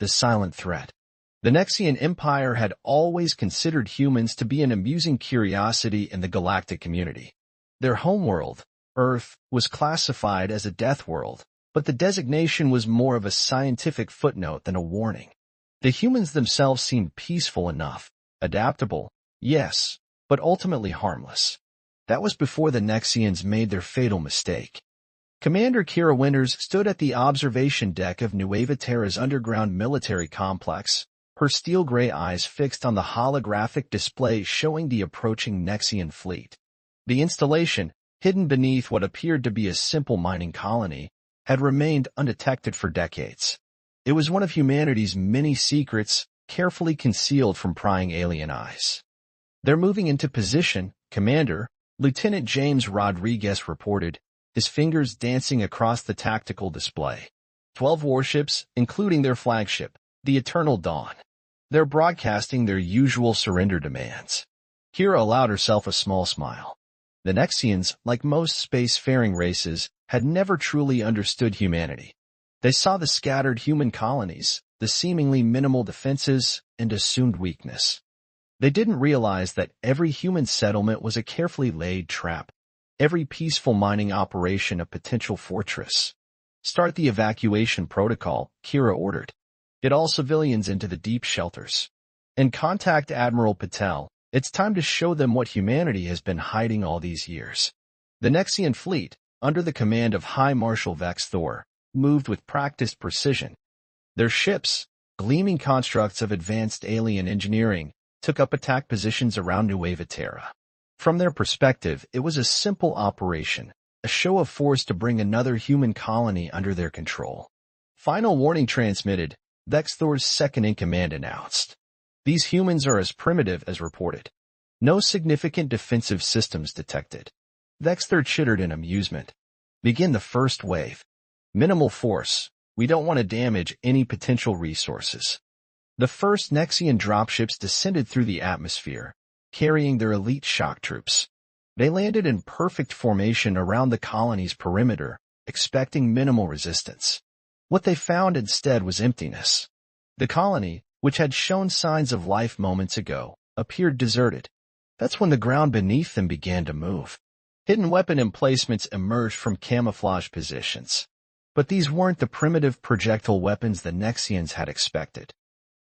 the silent threat. The Nexian Empire had always considered humans to be an amusing curiosity in the galactic community. Their homeworld, Earth, was classified as a death world, but the designation was more of a scientific footnote than a warning. The humans themselves seemed peaceful enough, adaptable, yes, but ultimately harmless. That was before the Nexians made their fatal mistake. Commander Kira Winters stood at the observation deck of Nueva Terra's underground military complex, her steel-gray eyes fixed on the holographic display showing the approaching Nexian fleet. The installation, hidden beneath what appeared to be a simple mining colony, had remained undetected for decades. It was one of humanity's many secrets, carefully concealed from prying alien eyes. "They're moving into position, Commander," Lieutenant James Rodriguez reported, his fingers dancing across the tactical display. 12 warships, including their flagship, the Eternal Dawn. They're broadcasting their usual surrender demands. Kira allowed herself a small smile. The Nexians, like most space-faring races, had never truly understood humanity. They saw the scattered human colonies, the seemingly minimal defenses, and assumed weakness. They didn't realize that every human settlement was a carefully laid trap, every peaceful mining operation a potential fortress. "Start the evacuation protocol," Kira ordered. "Get all civilians into the deep shelters. And contact Admiral Patel. It's time to show them what humanity has been hiding all these years." The Nexian fleet, under the command of High Marshal Vex Thor, moved with practiced precision. Their ships, gleaming constructs of advanced alien engineering, took up attack positions around Nueva Terra. From their perspective, it was a simple operation, a show of force to bring another human colony under their control. "Final warning transmitted," Vex Thor's second-in-command announced. "These humans are as primitive as reported. No significant defensive systems detected." Vex Thor chittered in amusement. "Begin the first wave. Minimal force. We don't want to damage any potential resources." The first Nexian dropships descended through the atmosphere, carrying their elite shock troops. They landed in perfect formation around the colony's perimeter, expecting minimal resistance. What they found instead was emptiness. The colony, which had shown signs of life moments ago, appeared deserted. That's when the ground beneath them began to move. Hidden weapon emplacements emerged from camouflage positions. But these weren't the primitive projectile weapons the Nexians had expected.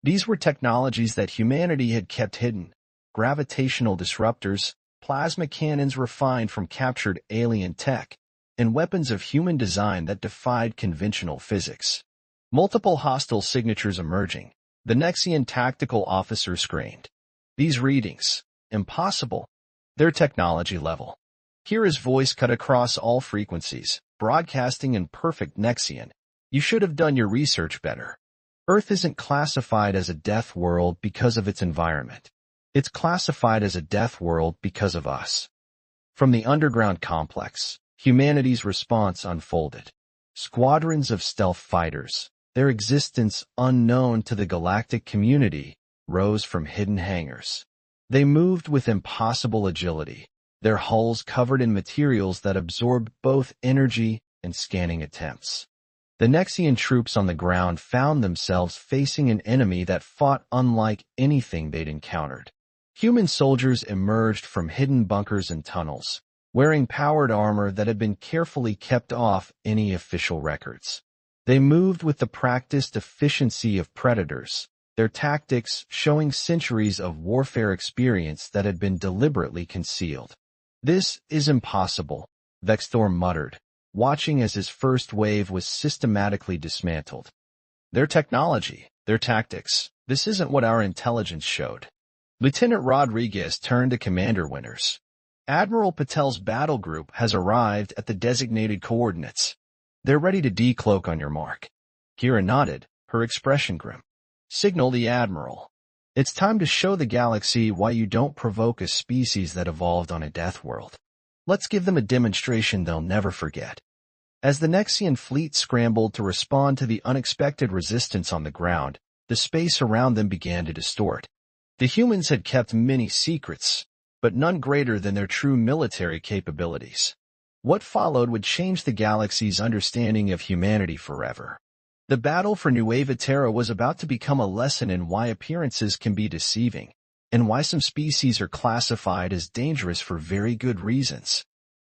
These were technologies that humanity had kept hidden: gravitational disruptors, plasma cannons refined from captured alien tech, and weapons of human design that defied conventional physics. Multiple hostile signatures emerging, the Nexian tactical officer screamed. "These readings, impossible. They're technology level." Kira's voice cut across all frequencies, broadcasting in perfect Nexian. "You should have done your research better. Earth isn't classified as a death world because of its environment. It's classified as a death world because of us." From the underground complex, humanity's response unfolded. Squadrons of stealth fighters, their existence unknown to the galactic community, rose from hidden hangars. They moved with impossible agility, their hulls covered in materials that absorbed both energy and scanning attempts. The Nexian troops on the ground found themselves facing an enemy that fought unlike anything they'd encountered. Human soldiers emerged from hidden bunkers and tunnels, wearing powered armor that had been carefully kept off any official records. They moved with the practiced efficiency of predators, their tactics showing centuries of warfare experience that had been deliberately concealed. "This is impossible," Vex Thor muttered, watching as his first wave was systematically dismantled. "Their technology, their tactics, this isn't what our intelligence showed." Lieutenant Rodriguez turned to Commander Winters. "Admiral Patel's battle group has arrived at the designated coordinates. They're ready to decloak on your mark." Kira nodded, her expression grim. "Signal the Admiral. It's time to show the galaxy why you don't provoke a species that evolved on a death world. Let's give them a demonstration they'll never forget." As the Nexian fleet scrambled to respond to the unexpected resistance on the ground, the space around them began to distort. The humans had kept many secrets, but none greater than their true military capabilities. What followed would change the galaxy's understanding of humanity forever. The battle for Nueva Terra was about to become a lesson in why appearances can be deceiving, and why some species are classified as dangerous for very good reasons.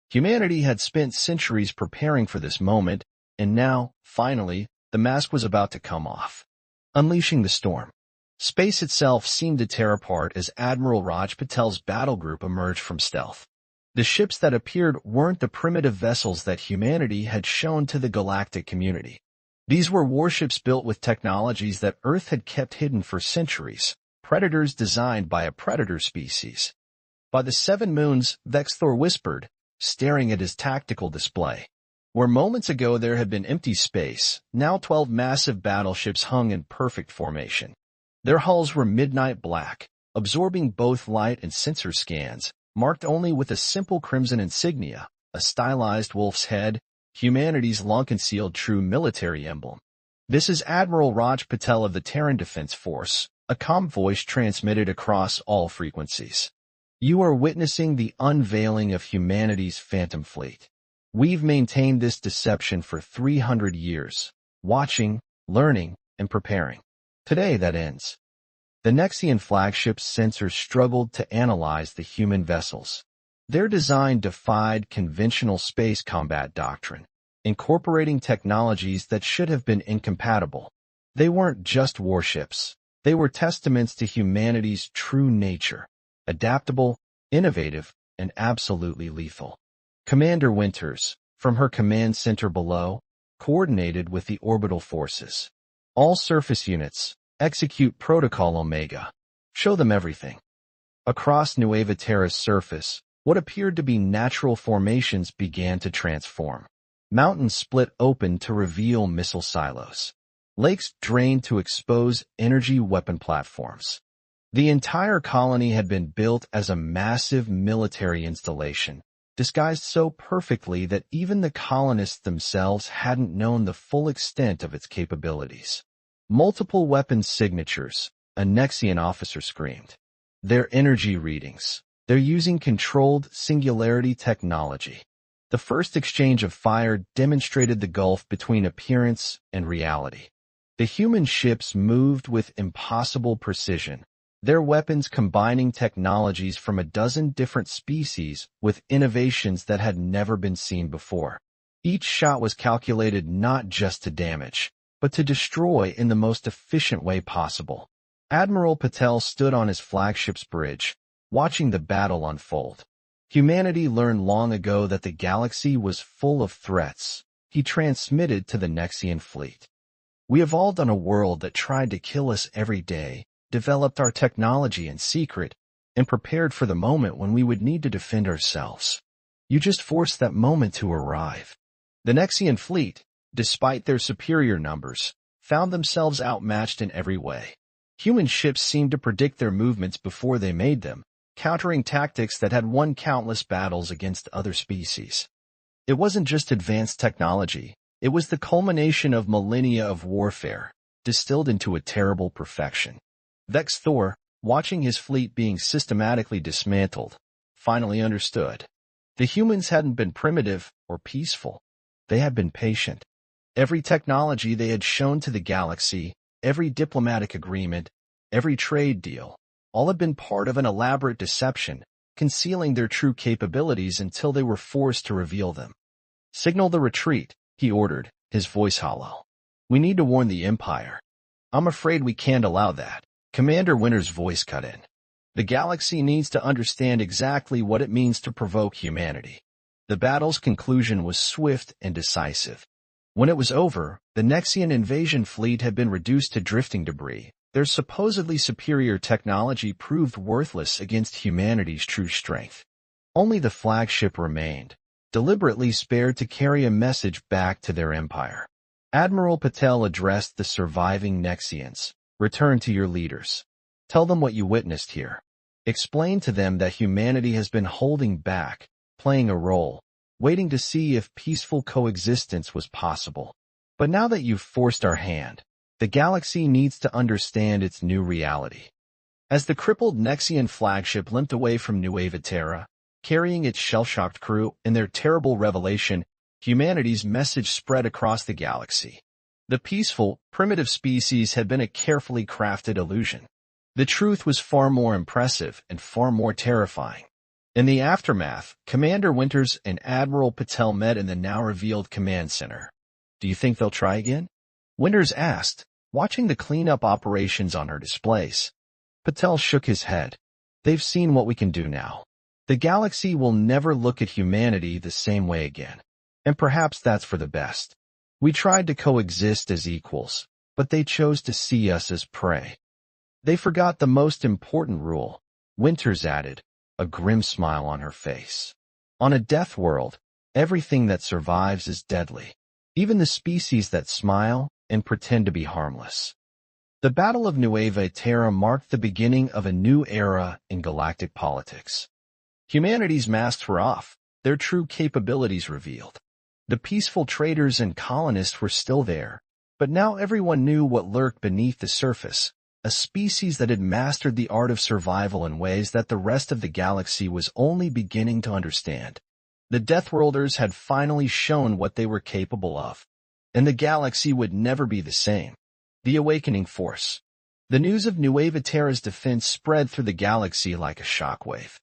Humanity had spent centuries preparing for this moment, and now, finally, the mask was about to come off. Unleashing the storm. Space itself seemed to tear apart as Admiral Raj Patel's battle group emerged from stealth. The ships that appeared weren't the primitive vessels that humanity had shown to the galactic community. These were warships built with technologies that Earth had kept hidden for centuries, predators designed by a predator species. By the 7 moons, Vexthor whispered, staring at his tactical display. Where moments ago there had been empty space, now 12 massive battleships hung in perfect formation. Their hulls were midnight black, absorbing both light and sensor scans, marked only with a simple crimson insignia, a stylized wolf's head, humanity's long-concealed true military emblem. "This is Admiral Raj Patel of the Terran Defense Force," a calm voice transmitted across all frequencies. "You are witnessing the unveiling of humanity's phantom fleet. We've maintained this deception for 300 years, watching, learning, and preparing. Today that ends." The Nexian flagship's sensors struggled to analyze the human vessels. Their design defied conventional space combat doctrine, incorporating technologies that should have been incompatible. They weren't just warships. They were testaments to humanity's true nature, adaptable, innovative, and absolutely lethal. Commander Winters, from her command center below, coordinated with the orbital forces. "All surface units, execute Protocol Omega. Show them everything." Across Nueva Terra's surface, what appeared to be natural formations began to transform. Mountains split open to reveal missile silos. Lakes drained to expose energy weapon platforms. The entire colony had been built as a massive military installation, disguised so perfectly that even the colonists themselves hadn't known the full extent of its capabilities. "Multiple weapons signatures," a Nexian officer screamed. "Their energy readings. They're using controlled singularity technology." The first exchange of fire demonstrated the gulf between appearance and reality. The human ships moved with impossible precision, their weapons combining technologies from a dozen different species with innovations that had never been seen before. Each shot was calculated not just to damage, but to destroy in the most efficient way possible. Admiral Patel stood on his flagship's bridge, watching the battle unfold. Humanity learned long ago that the galaxy was full of threats. He transmitted to the Nexian fleet. "We evolved on a world that tried to kill us every day, developed our technology in secret, and prepared for the moment when we would need to defend ourselves. You just forced that moment to arrive." The Nexian fleet, despite their superior numbers, found themselves outmatched in every way. Human ships seemed to predict their movements before they made them, countering tactics that had won countless battles against other species. It wasn't just advanced technology, it was the culmination of millennia of warfare, distilled into a terrible perfection. Vexthor, watching his fleet being systematically dismantled, finally understood. The humans hadn't been primitive or peaceful. They had been patient. Every technology they had shown to the galaxy, every diplomatic agreement, every trade deal, all had been part of an elaborate deception, concealing their true capabilities until they were forced to reveal them. "Signal the retreat," he ordered, his voice hollow. "We need to warn the Empire." "I'm afraid we can't allow that." Commander Winter's voice cut in. "The galaxy needs to understand exactly what it means to provoke humanity." The battle's conclusion was swift and decisive. When it was over, the Nexian invasion fleet had been reduced to drifting debris. Their supposedly superior technology proved worthless against humanity's true strength. Only the flagship remained, deliberately spared to carry a message back to their empire. Admiral Patel addressed the surviving Nexians. "Return to your leaders. Tell them what you witnessed here. Explain to them that humanity has been holding back, playing a role, waiting to see if peaceful coexistence was possible. But now that you've forced our hand, the galaxy needs to understand its new reality." As the crippled Nexian flagship limped away from Nueva Terra, carrying its shell-shocked crew and their terrible revelation, humanity's message spread across the galaxy. The peaceful, primitive species had been a carefully crafted illusion. The truth was far more impressive and far more terrifying. In the aftermath, Commander Winters and Admiral Patel met in the now-revealed command center. "Do you think they'll try again?" Winters asked, watching the cleanup operations on her displays. Patel shook his head. "They've seen what we can do now. The galaxy will never look at humanity the same way again. And perhaps that's for the best. We tried to coexist as equals, but they chose to see us as prey." "They forgot the most important rule," Winters added, a grim smile on her face. "On a death world, everything that survives is deadly, even the species that smile and pretend to be harmless." The Battle of Nueva Terra marked the beginning of a new era in galactic politics. Humanity's masks were off, their true capabilities revealed. The peaceful traders and colonists were still there, but now everyone knew what lurked beneath the surface, a species that had mastered the art of survival in ways that the rest of the galaxy was only beginning to understand. The Deathworlders had finally shown what they were capable of, and the galaxy would never be the same. The awakening force. The news of Nueva Terra's defense spread through the galaxy like a shockwave.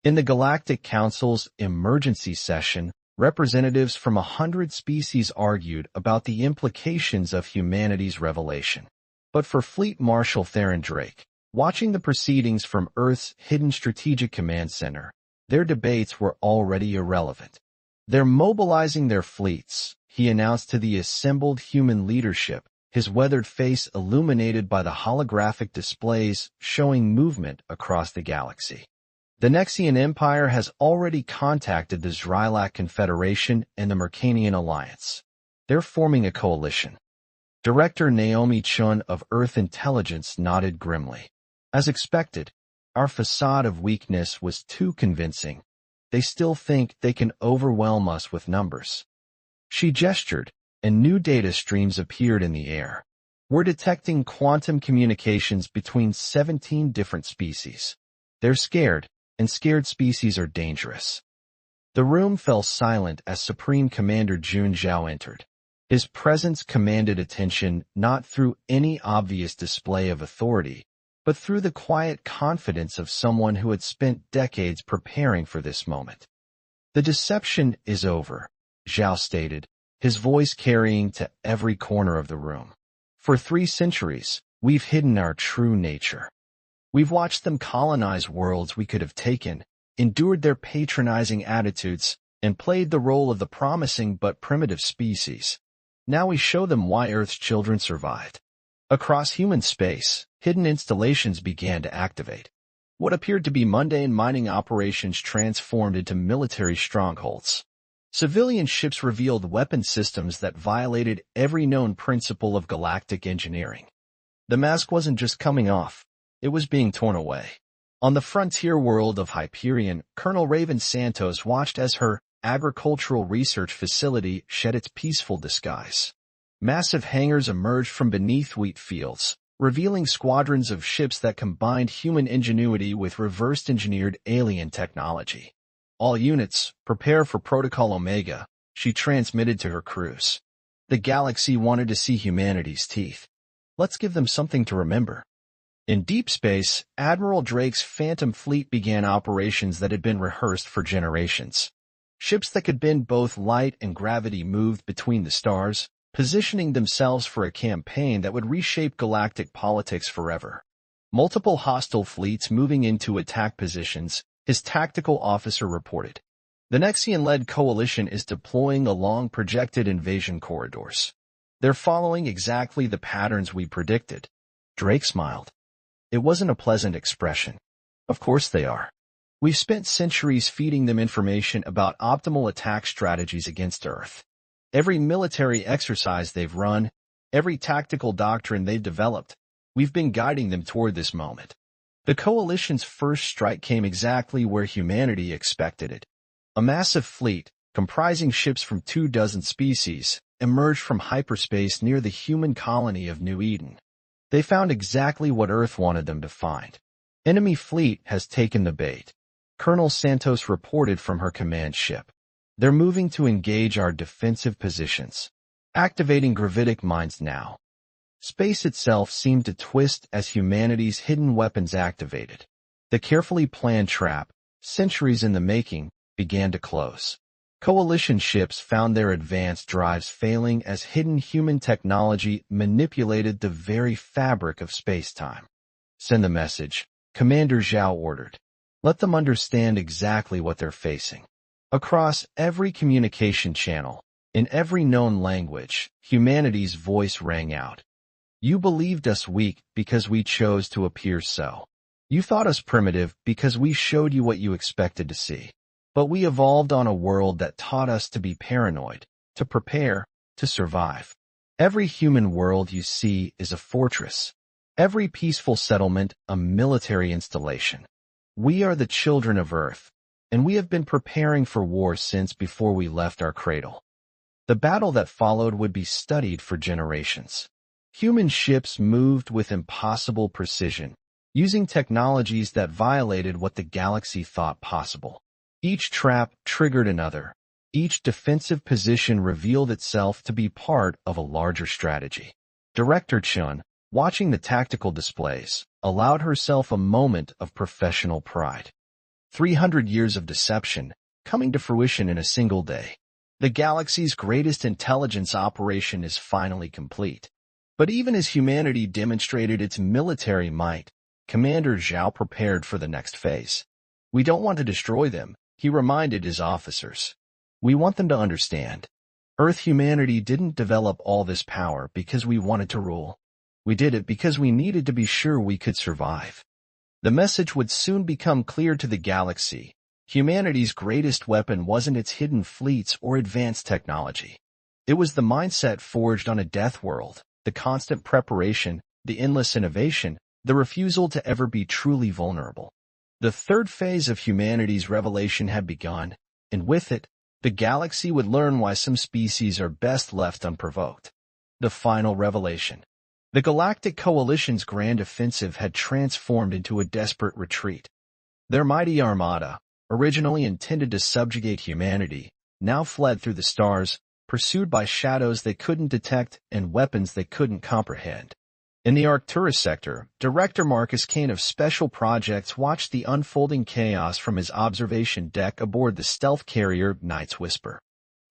In the Galactic Council's emergency session, representatives from 100 species argued about the implications of humanity's revelation. But for Fleet Marshal Theron Drake, watching the proceedings from Earth's hidden strategic command center, their debates were already irrelevant. "They're mobilizing their fleets," he announced to the assembled human leadership, his weathered face illuminated by the holographic displays showing movement across the galaxy. "The Nexian Empire has already contacted the Zrylak Confederation and the Mercanian Alliance. They're forming a coalition." Director Naomi Chun of Earth Intelligence nodded grimly. "As expected, our facade of weakness was too convincing. They still think they can overwhelm us with numbers." She gestured, and new data streams appeared in the air. "We're detecting quantum communications between 17 different species. They're scared, and scared species are dangerous." The room fell silent as Supreme Commander Jun Zhao entered. His presence commanded attention not through any obvious display of authority, but through the quiet confidence of someone who had spent decades preparing for this moment. "The deception is over," Zhao stated, his voice carrying to every corner of the room. "For 3 centuries, we've hidden our true nature. We've watched them colonize worlds we could have taken, endured their patronizing attitudes, and played the role of the promising but primitive species. Now we show them why Earth's children survived." Across human space, hidden installations began to activate. What appeared to be mundane mining operations transformed into military strongholds. Civilian ships revealed weapon systems that violated every known principle of galactic engineering. The mask wasn't just coming off, it was being torn away. On the frontier world of Hyperion, Colonel Raven Santos watched as her agricultural research facility shed its peaceful disguise. Massive hangars emerged from beneath wheat fields, revealing squadrons of ships that combined human ingenuity with reverse-engineered alien technology. "All units, prepare for Protocol Omega," she transmitted to her crews. "The galaxy wanted to see humanity's teeth. Let's give them something to remember." In deep space, Admiral Drake's Phantom Fleet began operations that had been rehearsed for generations. Ships that could bend both light and gravity moved between the stars, positioning themselves for a campaign that would reshape galactic politics forever. Multiple hostile fleets moving into attack positions, his tactical officer reported. "The Nexian-led coalition is deploying along projected invasion corridors. They're following exactly the patterns we predicted." Drake smiled. It wasn't a pleasant expression. "Of course they are. We've spent centuries feeding them information about optimal attack strategies against Earth. Every military exercise they've run, every tactical doctrine they've developed, we've been guiding them toward this moment." The coalition's first strike came exactly where humanity expected it. A massive fleet, comprising ships from 24 species, emerged from hyperspace near the human colony of New Eden. They found exactly what Earth wanted them to find. "Enemy fleet has taken the bait," Colonel Santos reported from her command ship. "They're moving to engage our defensive positions." activating gravitic mines now. Space itself seemed to twist as humanity's hidden weapons activated. The carefully planned trap, centuries in the making, began to close. Coalition ships found their advanced drives failing as hidden human technology manipulated the very fabric of space-time. Send the message, Commander Zhao ordered. Let them understand exactly what they're facing. Across every communication channel, in every known language, humanity's voice rang out. You believed us weak because we chose to appear so. You thought us primitive because we showed you what you expected to see. But we evolved on a world that taught us to be paranoid, to prepare, to survive. Every human world you see is a fortress. Every peaceful settlement, a military installation. We are the children of Earth, and we have been preparing for war since before we left our cradle. The battle that followed would be studied for generations. Human ships moved with impossible precision, using technologies that violated what the galaxy thought possible. Each trap triggered another. Each defensive position revealed itself to be part of a larger strategy. Director Chun, watching the tactical displays, allowed herself a moment of professional pride. 300 years of deception, coming to fruition in a single day. The galaxy's greatest intelligence operation is finally complete. But even as humanity demonstrated its military might, Commander Zhao prepared for the next phase. We don't want to destroy them, he reminded his officers. We want them to understand. Earth humanity didn't develop all this power because we wanted to rule. We did it because we needed to be sure we could survive. The message would soon become clear to the galaxy. Humanity's greatest weapon wasn't its hidden fleets or advanced technology. It was the mindset forged on a death world, the constant preparation, the endless innovation, the refusal to ever be truly vulnerable. The third phase of humanity's revelation had begun, and with it, the galaxy would learn why some species are best left unprovoked. The final revelation. The Galactic Coalition's grand offensive had transformed into a desperate retreat. Their mighty armada, originally intended to subjugate humanity, now fled through the stars, pursued by shadows they couldn't detect and weapons they couldn't comprehend. In the Arcturus sector, Director Marcus Kane of Special Projects watched the unfolding chaos from his observation deck aboard the stealth carrier Night's Whisper.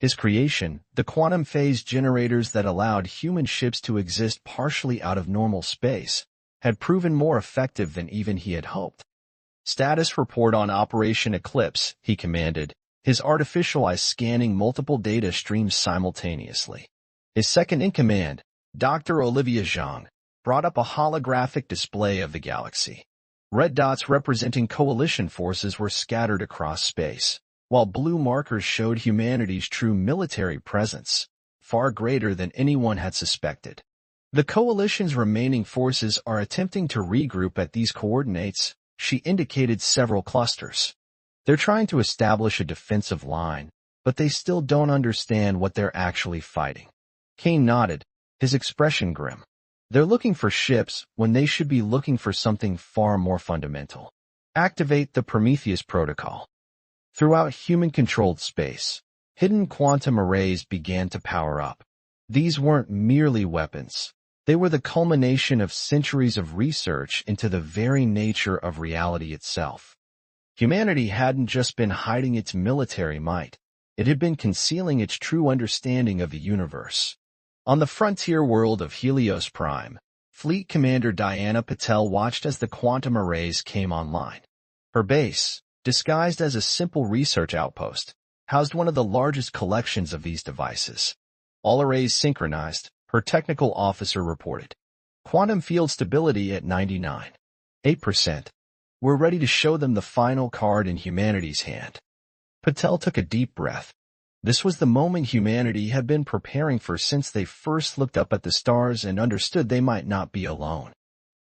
His creation, the quantum phase generators that allowed human ships to exist partially out of normal space, had proven more effective than even he had hoped. Status report on Operation Eclipse, he commanded, his artificial eyes scanning multiple data streams simultaneously. His second-in-command, Dr. Olivia Zhang, brought up a holographic display of the galaxy. Red dots representing coalition forces were scattered across space, while blue markers showed humanity's true military presence, far greater than anyone had suspected. The coalition's remaining forces are attempting to regroup at these coordinates, she indicated several clusters. They're trying to establish a defensive line, but they still don't understand what they're actually fighting. Kane nodded, his expression grim. They're looking for ships when they should be looking for something far more fundamental. Activate the Prometheus protocol. Throughout human-controlled space, hidden quantum arrays began to power up. These weren't merely weapons. They were the culmination of centuries of research into the very nature of reality itself. Humanity hadn't just been hiding its military might. It had been concealing its true understanding of the universe. On the frontier world of Helios Prime, Fleet Commander Diana Patel watched as the quantum arrays came online. Her base, disguised as a simple research outpost, housed one of the largest collections of these devices. All arrays synchronized, her technical officer reported. Quantum field stability at 99.8%. We're ready to show them the final card in humanity's hand. Patel took a deep breath. This was the moment humanity had been preparing for since they first looked up at the stars and understood they might not be alone.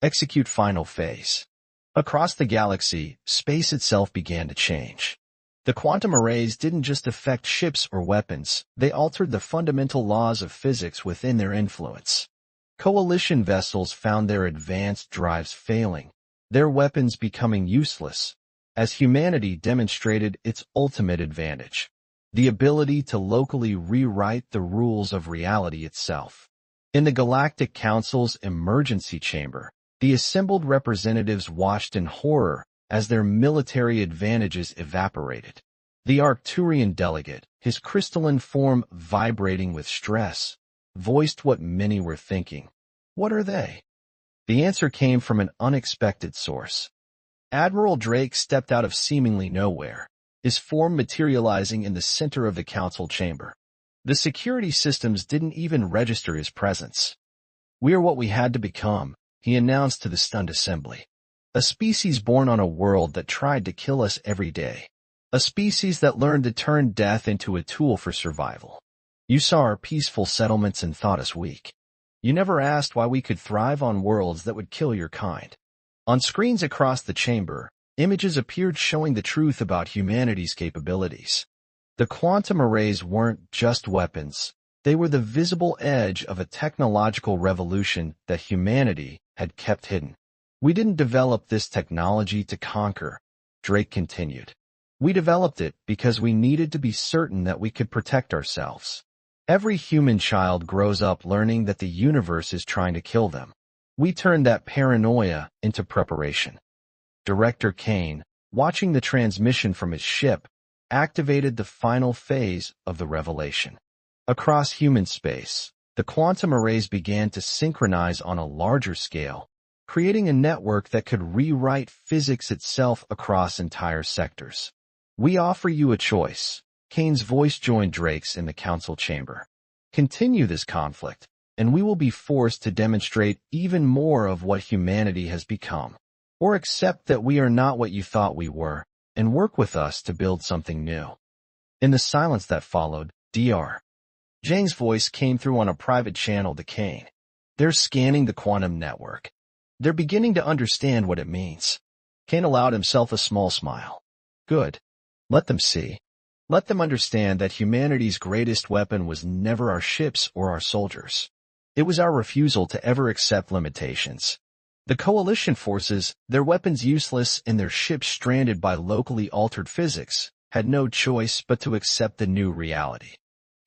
Execute final phase. Across the galaxy, space itself began to change. The quantum arrays didn't just affect ships or weapons, they altered the fundamental laws of physics within their influence. Coalition vessels found their advanced drives failing, their weapons becoming useless, as humanity demonstrated its ultimate advantage. the ability to locally rewrite the rules of reality itself. In the Galactic Council's emergency chamber, the assembled representatives watched in horror as their military advantages evaporated. The Arcturian delegate, his crystalline form vibrating with stress, voiced what many were thinking. What are they? The answer came from an unexpected source. Admiral Drake stepped out of seemingly nowhere, his form materializing in the center of the council chamber. The security systems didn't even register his presence. "We're what we had to become," he announced to the stunned assembly. "A species born on a world that tried to kill us every day. A species that learned to turn death into a tool for survival. You saw our peaceful settlements and thought us weak. You never asked why we could thrive on worlds that would kill your kind." On screens across the chamber, images appeared showing the truth about humanity's capabilities. The quantum arrays weren't just weapons. They were the visible edge of a technological revolution that humanity had kept hidden. "We didn't develop this technology to conquer," Drake continued. "We developed it because we needed to be certain that we could protect ourselves. Every human child grows up learning that the universe is trying to kill them. We turned that paranoia into preparation." Director Kane, watching the transmission from his ship, activated the final phase of the revelation. Across human space, the quantum arrays began to synchronize on a larger scale, creating a network that could rewrite physics itself across entire sectors. "We offer you a choice." Kane's voice joined Drake's in the council chamber. "Continue this conflict, and we will be forced to demonstrate even more of what humanity has become. Or accept that we are not what you thought we were, and work with us to build something new." In the silence that followed, Dr. Zhang's voice came through on a private channel to Kane. "They're scanning the quantum network. They're beginning to understand what it means." Kane allowed himself a small smile. "Good. Let them see. Let them understand that humanity's greatest weapon was never our ships or our soldiers. It was our refusal to ever accept limitations. The coalition forces, their weapons useless and their ships stranded by locally altered physics, had no choice but to accept the new reality.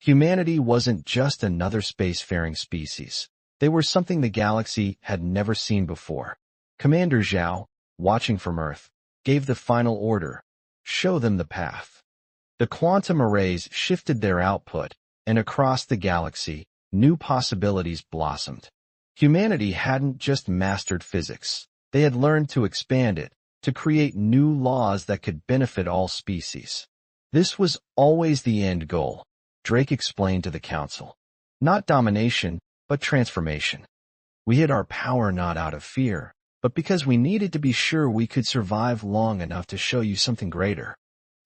Humanity wasn't just another spacefaring species. They were something the galaxy had never seen before." Commander Zhao, watching from Earth, gave the final order: "Show them the path." The quantum arrays shifted their output, and across the galaxy, new possibilities blossomed. Humanity hadn't just mastered physics. They had learned to expand it, to create new laws that could benefit all species. "This was always the end goal," Drake explained to the council. "Not domination, but transformation. We hid our power not out of fear, but because we needed to be sure we could survive long enough to show you something greater."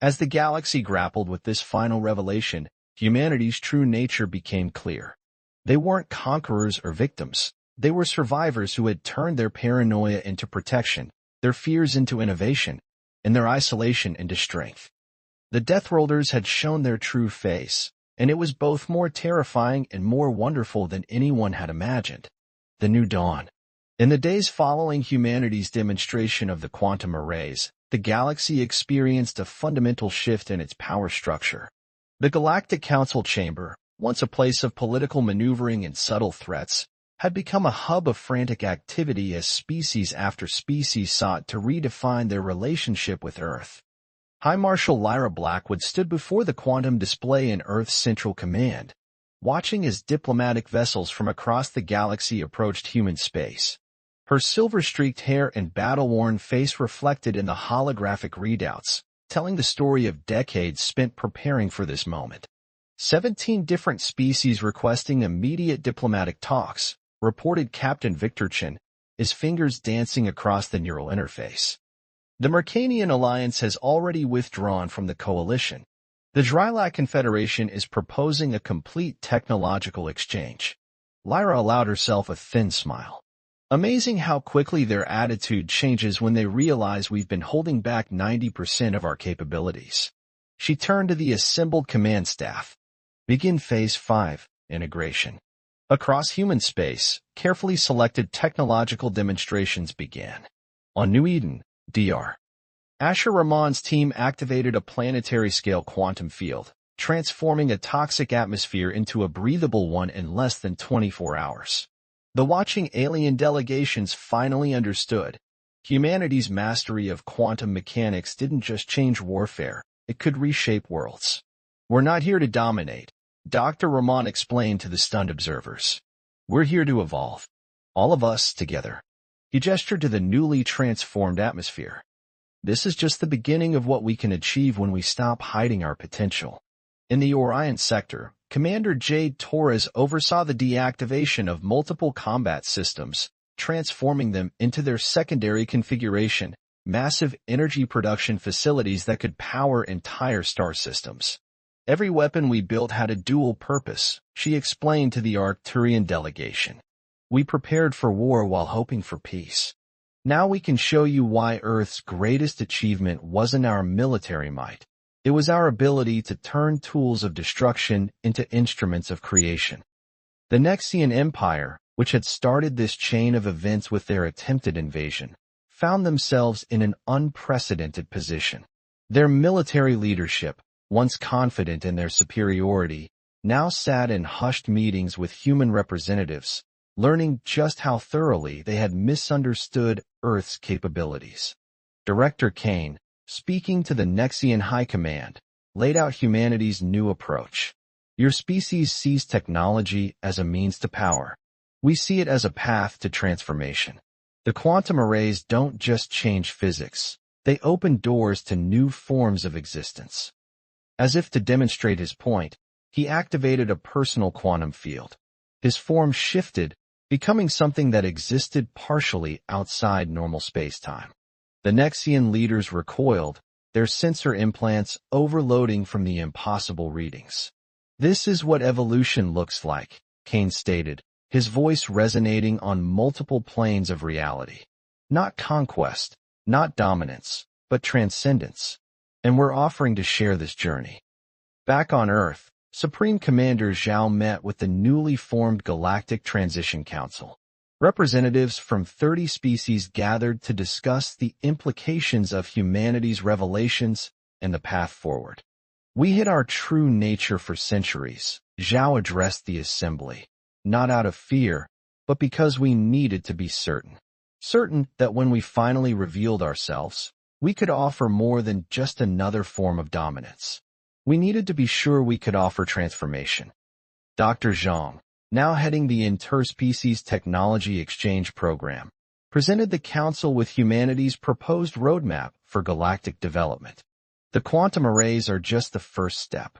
As the galaxy grappled with this final revelation, humanity's true nature became clear. They weren't conquerors or victims. They were survivors who had turned their paranoia into protection, their fears into innovation, and their isolation into strength. The Deathworlders had shown their true face, and it was both more terrifying and more wonderful than anyone had imagined. The New Dawn. In the days following humanity's demonstration of the quantum arrays, the galaxy experienced a fundamental shift in its power structure. The Galactic Council chamber, once a place of political maneuvering and subtle threats, had become a hub of frantic activity as species after species sought to redefine their relationship with Earth. High Marshal Lyra Blackwood stood before the quantum display in Earth's Central Command, watching as diplomatic vessels from across the galaxy approached human space. Her silver-streaked hair and battle-worn face reflected in the holographic readouts, telling the story of decades spent preparing for this moment. 17 different species requesting immediate diplomatic talks, reported Captain Victor Chen, his fingers dancing across the neural interface. The Mercanian Alliance has already withdrawn from the coalition. The Drylac Confederation is proposing a complete technological exchange. Lyra allowed herself a thin smile. Amazing how quickly their attitude changes when they realize we've been holding back 90% of our capabilities. She turned to the assembled command staff. Begin Phase 5, Integration. Across human space, carefully selected technological demonstrations began. On New Eden, Dr. Asher Rahman's team activated a planetary-scale quantum field, transforming a toxic atmosphere into a breathable one in less than 24 hours. The watching alien delegations finally understood. Humanity's mastery of quantum mechanics didn't just change warfare, it could reshape worlds. We're not here to dominate, Dr. Rahman explained to the stunned observers. We're here to evolve. All of us together. He gestured to the newly transformed atmosphere. This is just the beginning of what we can achieve when we stop hiding our potential. In the Orion sector, Commander Jade Torres oversaw the deactivation of multiple combat systems, transforming them into their secondary configuration, massive energy production facilities that could power entire star systems. Every weapon we built had a dual purpose, she explained to the Arcturian delegation. We prepared for war while hoping for peace. Now we can show you why Earth's greatest achievement wasn't our military might. It was our ability to turn tools of destruction into instruments of creation. The Nexian Empire, which had started this chain of events with their attempted invasion, found themselves in an unprecedented position. Their military leadership, once confident in their superiority, now sat in hushed meetings with human representatives, learning just how thoroughly they had misunderstood Earth's capabilities. Director Kane, speaking to the Nexian High Command, laid out humanity's new approach. Your species sees technology as a means to power. We see it as a path to transformation. The quantum arrays don't just change physics, they open doors to new forms of existence. As if to demonstrate his point, he activated a personal quantum field. His form shifted, becoming something that existed partially outside normal space-time. The Nexian leaders recoiled, their sensor implants overloading from the impossible readings. This is what evolution looks like, Kane stated, his voice resonating on multiple planes of reality. Not conquest, not dominance, but transcendence. And we're offering to share this journey. Back on Earth, Supreme Commander Zhao met with the newly formed Galactic Transition Council. Representatives from 30 species gathered to discuss the implications of humanity's revelations and the path forward. We hid our true nature for centuries, Zhao addressed the assembly, not out of fear, but because we needed to be certain. Certain that when we finally revealed ourselves, we could offer more than just another form of dominance. We needed to be sure we could offer transformation. Dr. Zhang, now heading the Interspecies Technology Exchange Program, presented the Council with humanity's proposed roadmap for galactic development. The quantum arrays are just the first step.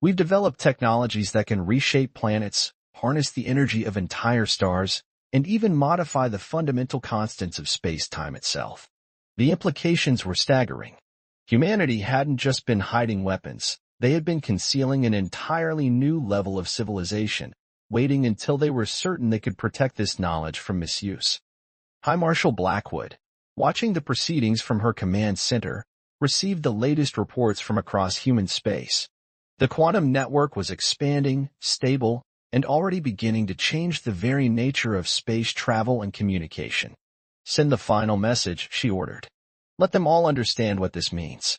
We've developed technologies that can reshape planets, harness the energy of entire stars, and even modify the fundamental constants of space-time itself. The implications were staggering. Humanity hadn't just been hiding weapons, they had been concealing an entirely new level of civilization, waiting until they were certain they could protect this knowledge from misuse. High Marshal Blackwood, watching the proceedings from her command center, received the latest reports from across human space. The quantum network was expanding, stable, and already beginning to change the very nature of space travel and communication. Send the final message, she ordered. Let them all understand what this means.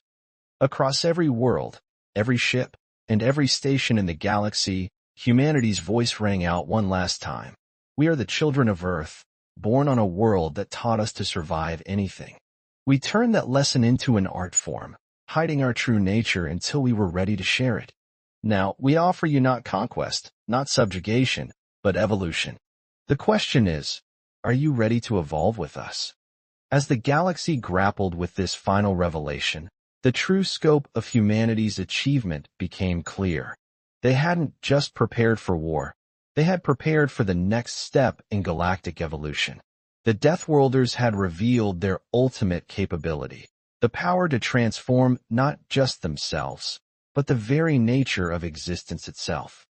Across every world, every ship, and every station in the galaxy, humanity's voice rang out one last time. We are the children of Earth, born on a world that taught us to survive anything. We turned that lesson into an art form, hiding our true nature until we were ready to share it. Now, we offer you not conquest, not subjugation, but evolution. The question is, are you ready to evolve with us? As the galaxy grappled with this final revelation, the true scope of humanity's achievement became clear. They hadn't just prepared for war, they had prepared for the next step in galactic evolution. The Deathworlders had revealed their ultimate capability, the power to transform not just themselves, but the very nature of existence itself.